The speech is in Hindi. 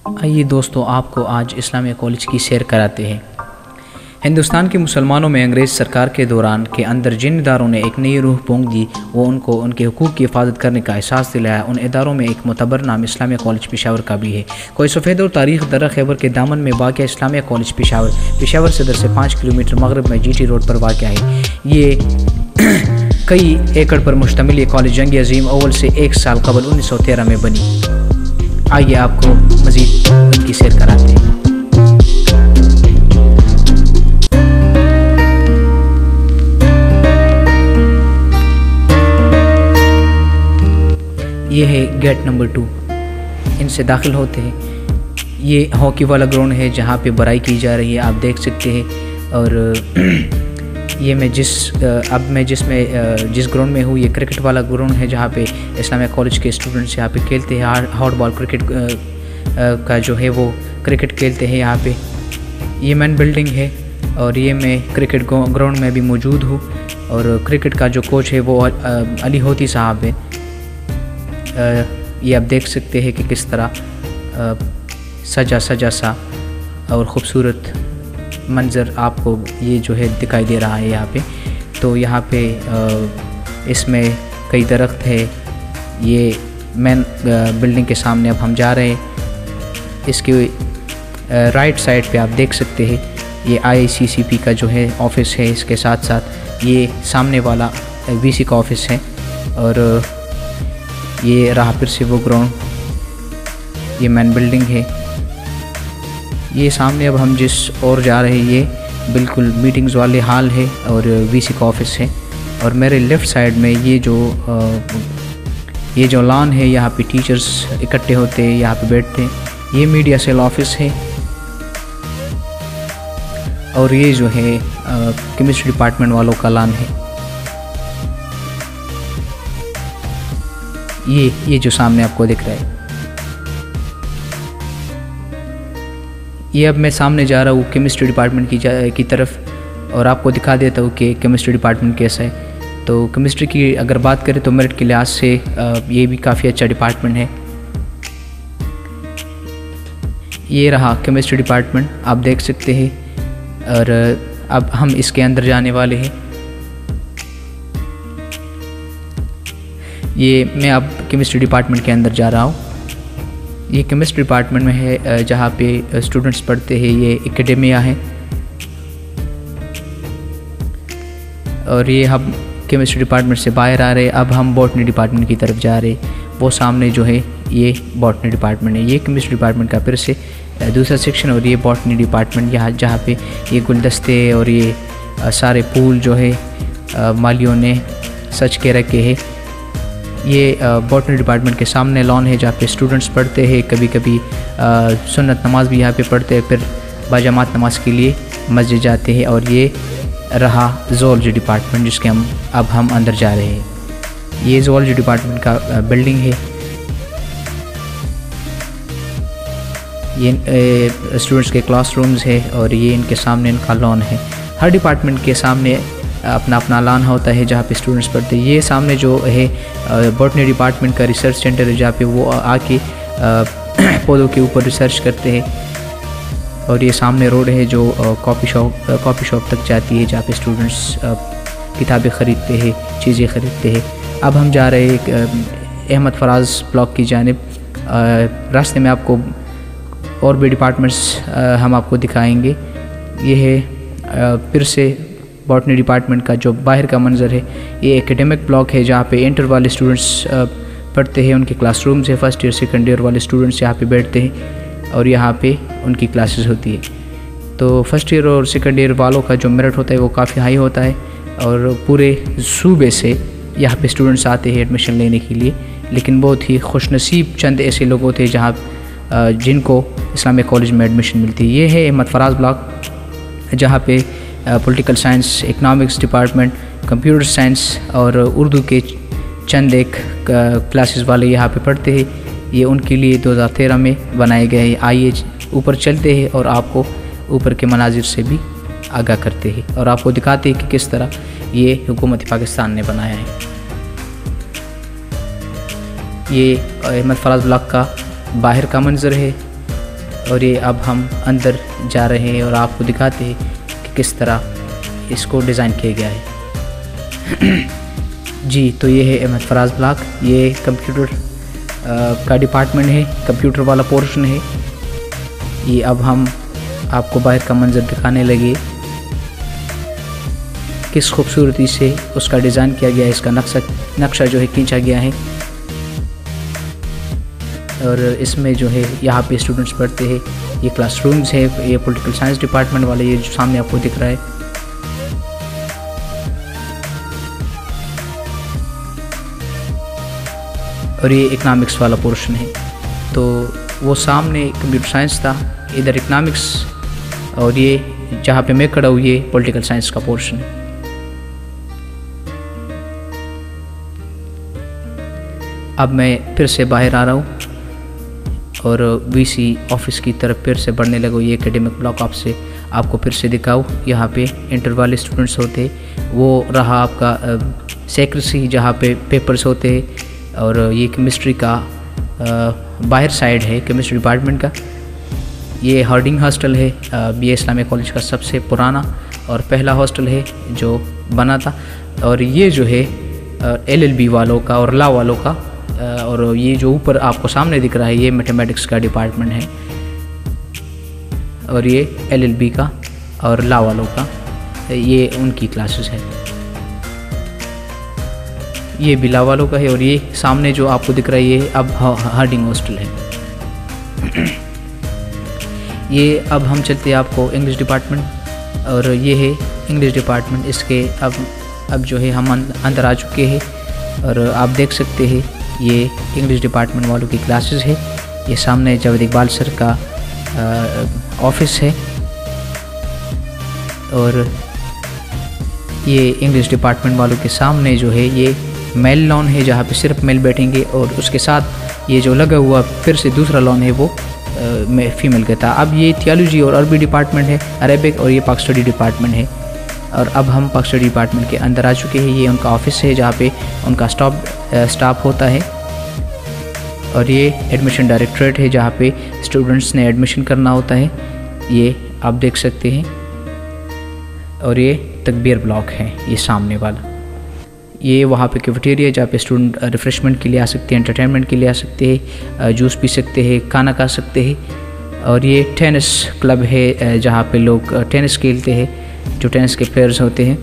आइए दोस्तों, आपको आज इस्लामिया कॉलेज की सैर कराते हैं। हिंदुस्तान के मुसलमानों में अंग्रेज़ सरकार के दौरान के अंदर जिन इदारों ने एक नई रूह पोंक दी, वो उनको उनके हुकूक की हिफाजत करने का एहसास दिलाया। उन इदारों में एक मुतबर नाम इस्लामिया कॉलेज पेशावर का भी है। कोई सफ़ेद और तारीख दर्रा खैबर के दामन में वाक़या इस्लामिया कॉलेज पेशावर सदर से 5 किलोमीटर मगरब में GT रोड पर वाक़या है। ये कई एकड़ पर मुश्तमिल ये कॉलेज जंग अजीम अव्वल से 1 साल कबल 1913 में बनी। आइए आपको मज़ीद उनकी सैर कराते हैं। ये है गेट नंबर 2। इनसे दाखिल होते हैं। ये हॉकी वाला ग्राउंड है जहाँ पे बराई की जा रही है, आप देख सकते हैं। और ये मैं जिस ग्राउंड में हूँ, ये क्रिकेट वाला ग्राउंड है जहाँ पे इस्लामिया कॉलेज के स्टूडेंट्स यहाँ पे खेलते हैं। हॉट बॉल क्रिकेट का जो है वो क्रिकेट खेलते हैं यहाँ पे। ये मेन बिल्डिंग है और ये मैं क्रिकेट ग्राउंड में भी मौजूद हूँ। और क्रिकेट का जो कोच है वो अली होती साहब है। ये आप देख सकते हैं कि किस तरह सजा सा और ख़ूबसूरत मंज़र आपको ये जो है दिखाई दे रहा है यहाँ पे। तो यहाँ पे इसमें कई दरख्त है। ये मेन बिल्डिंग के सामने अब हम जा रहे हैं। इसके राइट साइड पे आप देख सकते हैं ये IICCP का जो है ऑफ़िस है। इसके साथ साथ ये सामने वाला VC का ऑफ़िस है। और ये रहा फिर से वो ग्राउंड, ये मेन बिल्डिंग है। ये सामने अब हम जिस ओर जा रहे हैं ये बिल्कुल मीटिंग्स वाले हाल है और VC का ऑफ़िस है। और मेरे लेफ़्ट साइड में ये जो लॉन है, यहाँ पे टीचर्स इकट्ठे होते हैं, यहाँ पे बैठते हैं। ये मीडिया सेल ऑफ़िस है। और ये जो है केमिस्ट्री डिपार्टमेंट वालों का लॉन है। ये जो सामने आपको दिख रहा है, ये अब मैं सामने जा रहा हूँ केमिस्ट्री डिपार्टमेंट की तरफ। और आपको दिखा देता हूँ कि केमिस्ट्री डिपार्टमेंट कैसा है। तो केमिस्ट्री की अगर बात करें तो मेरिट के लिहाज से ये भी काफ़ी अच्छा डिपार्टमेंट है। ये रहा केमिस्ट्री डिपार्टमेंट, आप देख सकते हैं। और अब हम इसके अंदर जाने वाले हैं। ये मैं अब केमिस्ट्री डिपार्टमेंट के अंदर जा रहा हूँ। ये केमिस्ट्री डिपार्टमेंट में है जहाँ पे स्टूडेंट्स पढ़ते हैं। ये एकेडेमिया है। और ये हम केमिस्ट्री डिपार्टमेंट से बाहर आ रहे हैं। अब हम बॉटनी डिपार्टमेंट की तरफ जा रहे हैं। वो सामने जो है ये बॉटनी डिपार्टमेंट है। ये केमिस्ट्री डिपार्टमेंट का फिर से दूसरा सेक्शन। और ये बॉटनी डिपार्टमेंट यहाँ जहाँ पे ये गुलदस्ते और ये सारे फूल जो है मालियों ने सज के रखे हैं। ये बॉटनी डिपार्टमेंट के सामने लॉन है जहाँ पे स्टूडेंट्स पढ़ते हैं। कभी कभी सुन्नत नमाज भी यहाँ पे पढ़ते हैं, फिर बाजमात नमाज के लिए मस्जिद जाते हैं। और ये रहा ज़ूलॉजी डिपार्टमेंट जिसके अब हम अंदर जा रहे हैं। ये ज़ूलॉजी डिपार्टमेंट का बिल्डिंग है। ये स्टूडेंट्स के क्लासरूम्स है और ये इनके सामने इनका लॉन है। हर डिपार्टमेंट के सामने अपना लॉन होता है जहाँ पे स्टूडेंट्स पढ़ते हैं। ये सामने जो है बॉटनी डिपार्टमेंट का रिसर्च सेंटर है जहाँ पे वो आके पौधों के ऊपर रिसर्च करते हैं। और ये सामने रोड है जो कॉफ़ी शॉप तक जाती है जहाँ पे स्टूडेंट्स किताबें ख़रीदते हैं, चीज़ें ख़रीदते हैं। अब हम जा रहे हैं अहमद फराज ब्लॉक की जानिब। रास्ते में आपको और भी डिपार्टमेंट्स हम आपको दिखाएंगे। ये है फिर से बॉटनी डिपार्टमेंट का जो बाहर का मंजर है। ये एकेडमिक ब्लॉक है जहाँ पे इंटर वाले स्टूडेंट्स पढ़ते हैं। उनके क्लासरूम्स है। फर्स्ट ईयर सेकंड ईयर वाले स्टूडेंट्स यहाँ पे बैठते हैं और यहाँ पे उनकी क्लासेस होती है। तो फर्स्ट ईयर और सेकंड ईयर वालों का जो मेरिट होता है वो काफ़ी हाई होता है। और पूरे सूबे से यहाँ पे स्टूडेंट्स आते हैं एडमिशन लेने के लिए। लेकिन बहुत ही खुशनसीब चंद ऐसे लोग होते हैं जिनको इस्लामिया कॉलेज में एडमिशन मिलती है। ये है अहमद फराज ब्लॉक जहाँ पे political science, economics department, computer science और उर्दू के चंद एक क्लासेस वाले यहाँ पे पढ़ते हैं। ये उनके लिए 2013 में बनाए गए हैं। आइए ऊपर चलते हैं और आपको ऊपर के मनाजिर से भी आगाह करते हैं और आपको दिखाते हैं कि किस तरह ये हुकूमत पाकिस्तान ने बनाया है। ये अहमद फराज ब्लॉक का बाहर का मंजर है। और ये अब हम अंदर जा रहे हैं और आपको दिखाते हैं कि किस तरह इसको डिज़ाइन किया गया है। जी, तो ये है अहमद फराज ब्लॉक। ये कंप्यूटर का डिपार्टमेंट है, कंप्यूटर वाला पोर्शन है। ये अब हम आपको बाहर का मंजर दिखाने लगे, किस खूबसूरती से उसका डिज़ाइन किया गया है, इसका नक्शा जो है खींचा गया है। और इसमें जो है यहाँ पे स्टूडेंट्स पढ़ते हैं। ये क्लासरूम्स है, ये पॉलिटिकल साइंस डिपार्टमेंट वाले, ये जो सामने आपको दिख रहा है। और ये इकनॉमिक्स वाला पोर्शन है। तो वो सामने कंप्यूटर साइंस था, इधर इकनॉमिक्स, और ये जहाँ पे मैं खड़ा हूँ ये पॉलिटिकल साइंस का पोर्शन है। अब मैं फिर से बाहर आ रहा हूँ और वीसी ऑफिस की तरफ फिर से बढ़ने लगा। ये एकेडमिक ब्लॉक आपको फिर से दिखाऊँ। यहाँ पे इंटर वाले स्टूडेंट्स होते, वो रहा आपका सेक्रेटरी जहाँ पे पेपर्स होते, और ये केमिस्ट्री का बाहर साइड है केमिस्ट्री डिपार्टमेंट का। ये हार्डिंग हॉस्टल है, BA इस्लामिक कॉलेज का सबसे पुराना और पहला हॉस्टल है जो बना था। और ये जो है LLB वालों का और लॉ वालों का, और ये जो ऊपर आपको सामने दिख रहा है ये मैथमेटिक्स का डिपार्टमेंट है, और ये LLB का और लॉ वालों का, ये उनकी क्लासेस है। ये भी लॉ वालों का है। और ये सामने जो आपको दिख रहा है ये अब हार्डिंग हॉस्टल है। ये अब हम चलते हैं आपको इंग्लिश डिपार्टमेंट, और ये है इंग्लिश डिपार्टमेंट। इसके अब जो है हम अंदर आ चुके हैं, और आप देख सकते हैं ये इंग्लिश डिपार्टमेंट वालों की क्लासेस है। ये सामने जावेद इकबाल सर का ऑफिस है, और ये इंग्लिश डिपार्टमेंट वालों के सामने जो है ये मेल लॉन है जहाँ पे सिर्फ मेल बैठेंगे, और उसके साथ ये जो लगा हुआ फिर से दूसरा लॉन है वो फीमेल का था। अब ये थियोलॉजी और अरबी डिपार्टमेंट है, अरेबिक, और ये पाक स्टडी डिपार्टमेंट है। और अब हम पाक स्टडी डिपार्टमेंट के अंदर आ चुके हैं। ये उनका ऑफिस है जहाँ पे उनका स्टाफ होता है, और ये एडमिशन डायरेक्टरेट है जहाँ पे स्टूडेंट्स ने एडमिशन करना होता है, ये आप देख सकते हैं। और ये तकबीर ब्लॉक है ये सामने वाला। ये वहाँ पे कैफेटेरिया जहाँ पे स्टूडेंट रिफ़्रेशमेंट के लिए आ सकते हैं, एंटरटेनमेंट के लिए आ सकते हैं, जूस पी सकते हैं, खाना खा सकते हैं। और ये टेनिस क्लब है जहाँ पे लोग टेनिस खेलते हैं, जो टेनिस के प्लेयर्स होते हैं।